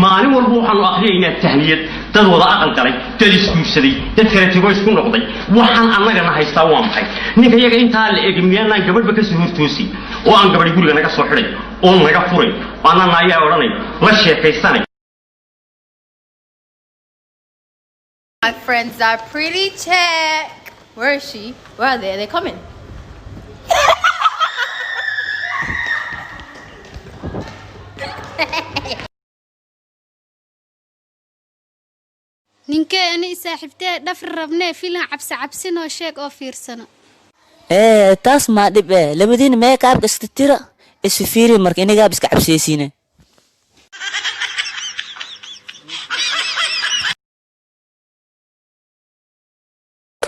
maalin walba waxaan aqriyeynaa tahniyad dad wada aqal galay dad isguursaday dad kala tago isku noqday waxaan annagana haystaa waa maxay ninka iyaga intaa la eeg miyaanaan gabadhba ka soo hortoosi oo aan gabadhi guriga naga soo xidhay oo naga furay annana ayaa odhanay la sheekaysanay. My friends are pretty check. Where is she? Where are they? Are they coming? ninkeeni saaxiibtee dhafr rabnee filan cabsi sheeg oo fiirsano taas ma dhib labadiina mee qaab kasta tira isu fiiri marka inaga iska cabseysiina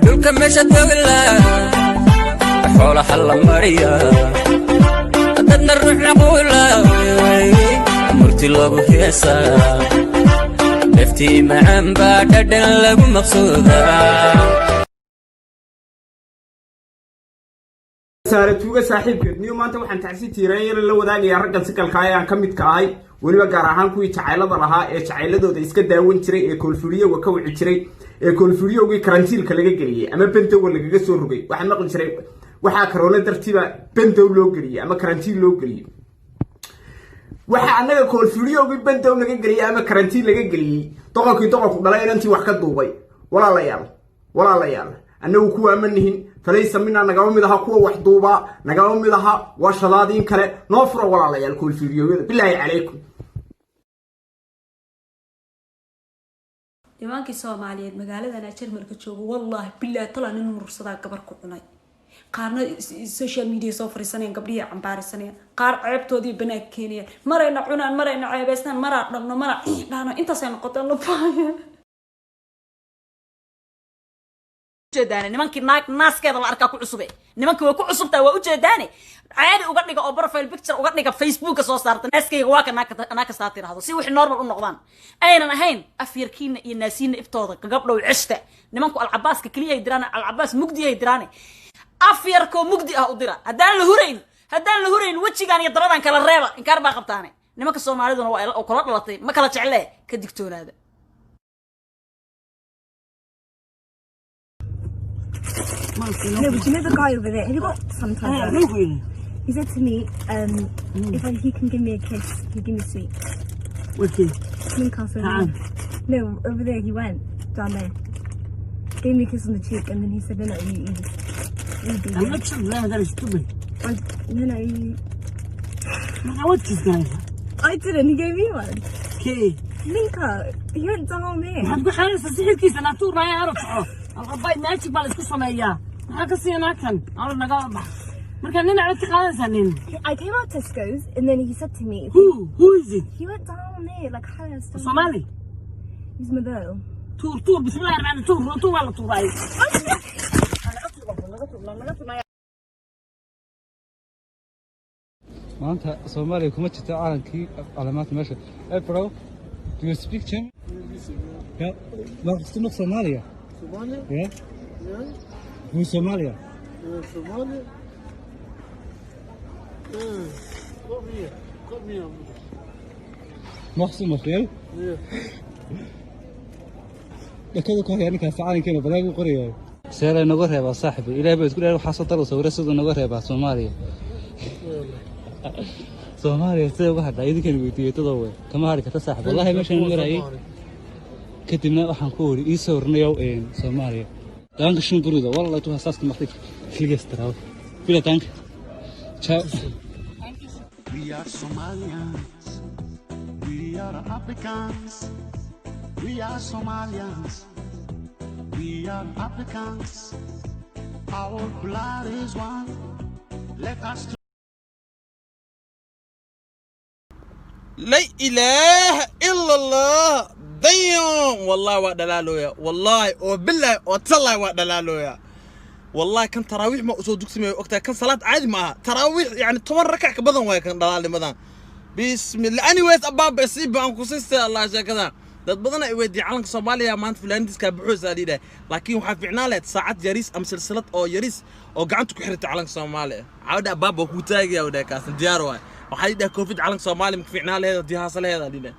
dhulka meesha dawla xoolo xal mariya dadna ruux naqula murti loogu heesaa نفتي معن بعد لقو مقصودة saaratuuga saaxiibkeed niyo maanta waxaan tacsi tiirayeen la wadaagaya raggan si kalkaayaan ka mid ka ahay waliba gaar ahaan kuwii jacaylada lahaa ee jacayladooda iska daawan jiray ee koolfuriyoga ka wici jiray ee koolfuriyogii karantiilka laga geliyay ama bentow lagaga soo rogay waxaan maqli jiray waxa corona dartiba bentow loo geliyay ama karantiil loo geliyay waxa anaga koolfuriyogii bentow laga geliyay ama karantiil laga geliyay doqonku dhalay inantii wax ka duubay walaalayaal annagu kuwa amanihin falaysa minna nagama mid aha kuwa wax duuba nagama mid aha waa shadaadiin kale noo furo walaalayaal koolfuriyogada bilaahi calaykum. nimankii Soomaaliyeed magaaladana Jarmalka joogo wallahi billahi tala nin mursada gabar ku cunay qaarna social media soo fariisanayaan gabdhihi cambaarisanayaan qaar ceebtoodii banaag keenayaan marayna cunaan marayna ceebaystaan maraa dhalno mara dhaano intaas ay noqotaan la baahan jeedaan nimankii naaskeeda la arkaa ku cusube nimankii way ku cusubtaa waa u jeedaan caadi uga dhiga oo profile picture uga dhiga Facebook soo saarta naaskeyga waa kana ka saar tiraahdo si wixii normal u noqdaan aynan ahayn afyarkiina iyo naasiina iftooda gabdhow cishta nimanku alcabaaska kaliya ay diraan alcabaas mugdi ay diraan afyarko mugdi ah u dira hadaan la hurayn wajigan iyo dabadan kala reeba inkaar baa qabtaane nimanka Soomaaliduna waa oo kala dhalatay ma kala jeclee ka digtoonaada. No, but you know the guy over there? Have you got some time? He said to me, if he can give me a kiss, he'll give me sweet. What kiss? Newcastle. No, over there he went, down there. Gave me a kiss on the cheek and then he said, no, I'm not sure that is stupid. you... What kiss guy? I didn't, he gave me one. Okay. Ninka, he went down there. I'm going to say kiss and I told my arrow. الغباء ماشي بالسكوت سمايا هكا سينا كان أنا نقابة مركان نين على تقال سنين. I came out Tesco's and then he said to me. Who is it? He went down there like higher stuff. Somali. He's Mother. تور بسم الله الرحمن الرحيم تور ولا تور أي. ما أنت Somali كم تجت عالم علامات ماشي. Hey bro, do you speak German? Yeah. Warst du noch Somalia? Somalia? Yeah. Yeah. Wo ist Somalia? Somalia? Komm hier. Machst du noch, gell? Ja. كذا كه يعني كان فعالين كانوا بلاقي قرية. سير نجارها بس صاحبي إلى بيت كل واحد حصل طلع صورة سود نجارها بس سوماليا. Soomaaliya sidoo waxa dhaydi kan weydiiyay todoba kama hari karta saaxib wallahi meeshan marayay kadibna waxaan ku wari ii soo warnayo Soomaaliya danka shin burida wallahi tu hasaas ma xig filigastaraw fila tank ciao. We are Somalians, we are Africans, we are Somalians, we are Africans, our blood is one, let us لا إله إلا الله ديم والله ودلالويا والله وبالله وتالله ودلالويا والله كان تراويح ما أصول دكتور وقتها كان صلاة عادي معها تراويح يعني 8 ركعة كبدن ويا كان دلالي مدان بسم الله anyways أباب بسيب أنكو سيستر الله شاء كذا dad badan ay weydii calanka Soomaaliya maanta Finlandiska buuxis aadida laakiin waxa fiicnaa leed saacad yaris am silsilad oo yaris oo gacanta ku xirtay calanka Soomaaliya caawda baaba ku taagaya wada kaasan diyaar waay waxay dhahay koofid calanka Soomaaliya ma fiicnaa leed diyaasa leed aadida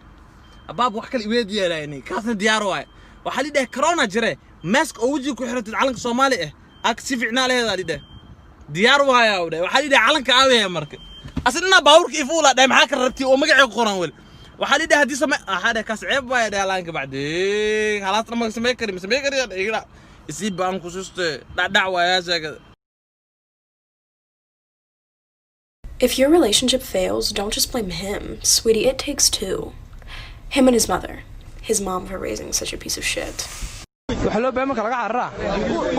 abaab wax kale weydii yeelayni kaasan diyaar waay waxa lidhay corona jire mask oo wajiga ku xirtay calanka Soomaaliya ak si fiicnaa leed aadida diyaar waay awda waxa lidhay calanka aaweey marka asna baawrka ifuula dhaay maxaa ka rabtay oo magaciisa qoran wal waxaa lidhay hadii sama ahada kaas ceeb waay dhaalanka bacdii خلاص ma samee karin igra isii baan ku suste dhac waaya sheegada. If your relationship fails, don't just blame him. Sweetie, it takes two. Him and his mother. His mom for raising such a piece of shit. wax loo baahan marka laga carara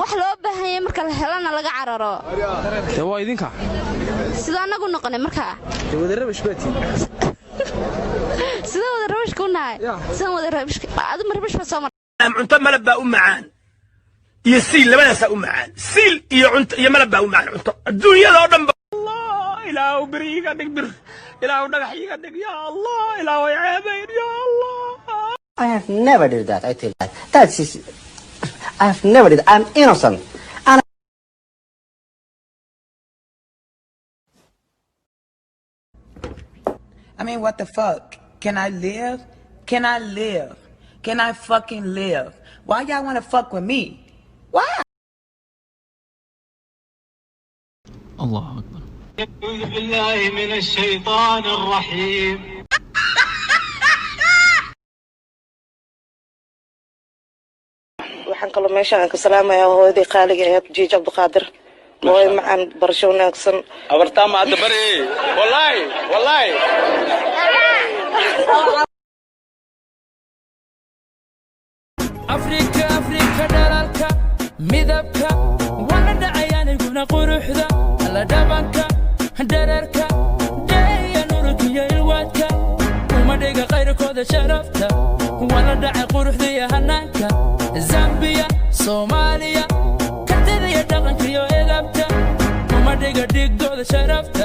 wax loo baahan marka la helana laga cararo waa idinka sida anagu noqonay marka wada rabish baati sida wada rabish ku nahay sida wada rabish adu ma rabish soo mar cunto malab baa u macaan iyo siil labadaas u macaan siil iyo cunto iyo malab baa u macaan cunto adduunyada oo dhan Allah ilaahu bariiga dhigbir ilaahu dhagaxiga dhig ya Allah ilaahu ceebayn ya Allah. I have never did that. I tell you that. That's just, I have never did. I'm innocent. And I mean, what the fuck? Can I live? Can I live? Can I fucking live? Why y'all want to fuck with me? Why? الله أكبر. أعوذ بالله من الشيطان الرحيم. waxaan kaloo meeshaan ka salaamayaa hooyadii qaaliga ee Jiij Cabdiqaadir mooy macaan barasho wanaagsan abartaa ma hadda bari wallahi afrika dhalalka midabka wana dhacayaan iguna quruxda la dhabanka dhererka deeya nurka iyo ilwaadka uma dhiga qayrkooda sharafta wana dhacay quruxda iyo hanaanka Zambia, Somalia, kartida iyo dhaqanka iyo edabta uma dhiga dhigooda sharafta.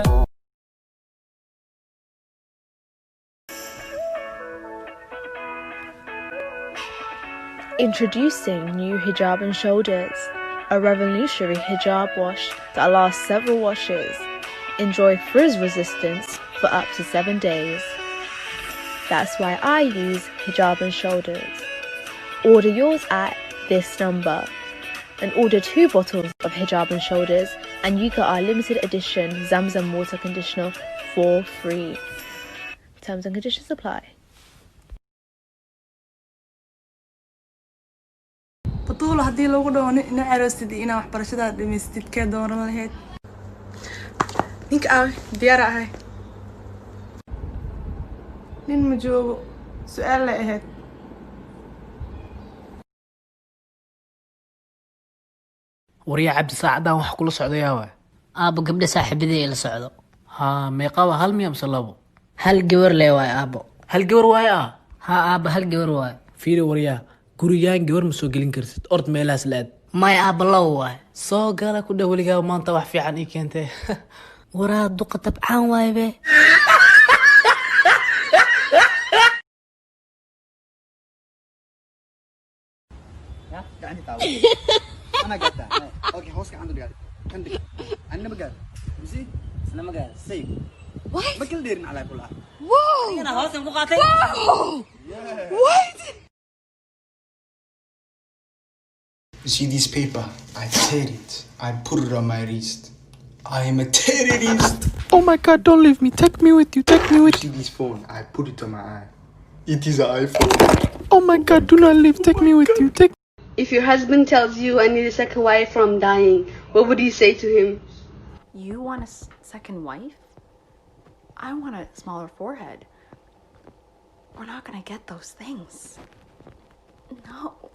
Introducing new Hijab and Shoulders, a revolutionary hijab wash that lasts several washes. Enjoy frizz resistance for up to 7 days. That's why I use Hijab and Shoulders. Order yours at this number and order 2 bottles of Hijab and Shoulders and you get our limited edition Zamzam water conditioner for free. Terms and conditions apply. بطولة هدي لو قدوا نعرستي إنا وحبرشة دمستيد كدور ملهيت نيك ديارة هاي نين مجوب سؤال لأهد وريا عبد ساعدان wax kula socdayaa waa aabo gabdha saaxiibadii ila socdo ha meeqaba hal miyam salabo hal gabar lee waay aabo hal gabar waay ah ha aabo hal gabar waay fiiri wariya gurigaan gabar ma soo gelin karsid ord meelaas laad may aabo law waay soo gala ku dhawligaa maanta wax fiican ii keentay waraa duqa tabcaan waay be يعني تعال انا قاعد اوكي هوسك عنده قاعد عندك انا ما قاعد بزي انا ما قاعد سيب ما كل ديرن على كلها واو انا هوسك مقاطع واو what You see this paper? I tear it. I put it on my wrist. I am a terrorist. Oh my god, don't leave me. Take me with you. Take me with you. See this phone? I put it on my eye. It is an iPhone. Oh my god, do not leave. Take me with you. Take. If your husband tells you I need a second wife from dying, what would you say to him? You want a second wife? I want a smaller forehead. We're not gonna get those things. No.